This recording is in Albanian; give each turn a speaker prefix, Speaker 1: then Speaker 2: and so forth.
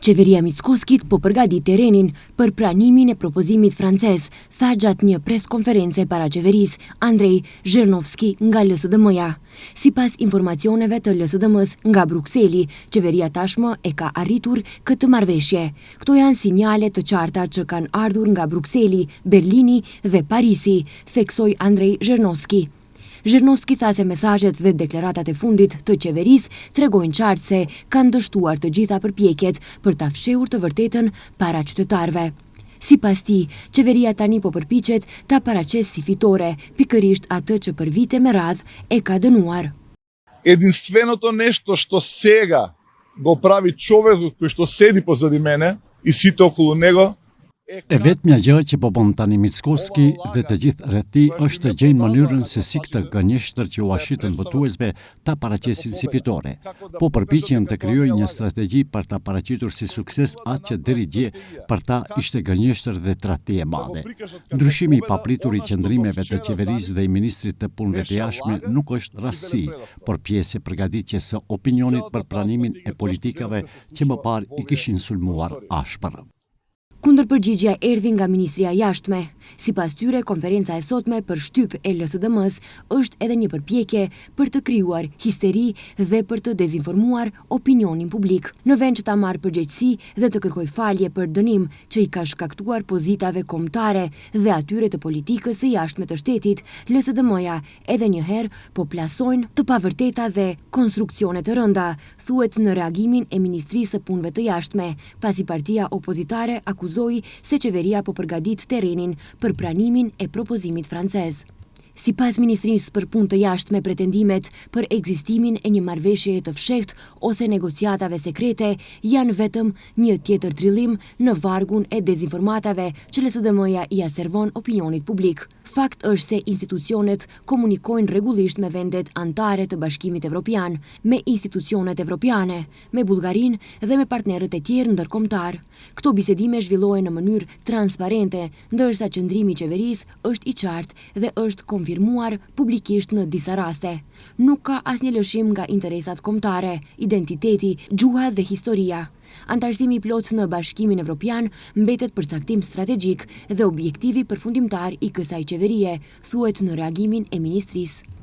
Speaker 1: Qeveria Mickoskit po përgadit terrenin për pranimin e propozimit francez, tha gjatë një preskonference para qeverisë Andrej Zhernovski nga LSDM-ja. Sipas informacioneve të LSDM-s nga Brukseli, qeveria tashmë e ka arritur këtë marrëveshje. Këto janë sinjale të qarta që kanë ardhur nga Brukseli, Berlini dhe Parisi, theksoi Andrej Zhernovski. Zhernovski tha se mesazhet dhe deklaratat e fundit të qeverisë tregojnë qartë se kanë dështuar të gjitha përpjekjet për ta fshehur të vërtetën para qytetarëve. Sipas tij, qeveria tani po përpiqet ta paraqesë si fitore pikërisht atë që për vite me radhë e ka dënuar.
Speaker 2: Единственото нещо, що сега го прави човекот кој што седи позади мене и сите околу него,
Speaker 3: E vetmja gjë që po bën tani Mickoski dhe të gjithë rreth tij është të gjejnë mënyrën se si këtë gënjeshtër që u ashitën votuesve ta paraqesin si fitore. Po përpiqen të krijojë një strategji për ta paraqitur si sukses atë që deri dje për ta ishte gënjeshtër dhe tradhti e madhe. Ndryshimi i papritur i qëndrimeve të qeverisë dhe i ministrit të punëve të jashtme nuk është rastësi, por pjesë e përgatitjes së opinionit për pranimin e politikave që më parë i kishin sulmuar ashpër.
Speaker 1: Kundërpërgjigjja erdhi nga Ministria e Jashtme. Sipas tyre, konferenca e sotme për shtyp e LSDM-s është edhe një përpjekje për të krijuar histeri dhe për të dezinformuar opinionin publik. Në vend që ta marrë përgjegjësi dhe të kërkoj falje për dënim që i ka shkaktuar pozitave kombëtare dhe atyre të politikës së jashtme të shtetit, LSDM-ja edhe një herë po plasojnë të pavërteta dhe konstruksione të rënda, thuhet në reagimin e Ministrisë së Punëve të Jashtme, pasi partia opozitare akuzoi se qeveria po përgadit terrenin për pranimin e propozimit francez. Sipas Ministrisë për Punë të Jashtme, pretendimet për ekzistimin e një marrëveshjeje të fshehtë ose negociatave sekrete janë vetëm një tjetër trillim në vargun e dezinformatave që LSDM-ja ia servon opinionit publik. Fakt është se institucionet komunikojnë rregullisht me vendet anëtare të Bashkimit Evropian, me institucionet evropiane, me Bullgarinë dhe me partnerët e tjerë ndërkombëtar. Këto bisedime zhvillohen në mënyrë transparente, ndërsa qëndrimi i qeverisë është i qartë dhe është konfirmuar publikisht në disa raste. Nuk ka asnjë lëshim nga interesat kombëtare, identiteti, gjuha dhe historia. Antarësimi i plot në Bashkimin Evropian mbetet përcaktim strategjik dhe objektivi përfundimtar i kësaj qeverie, thuhet në reagimin e ministrisë.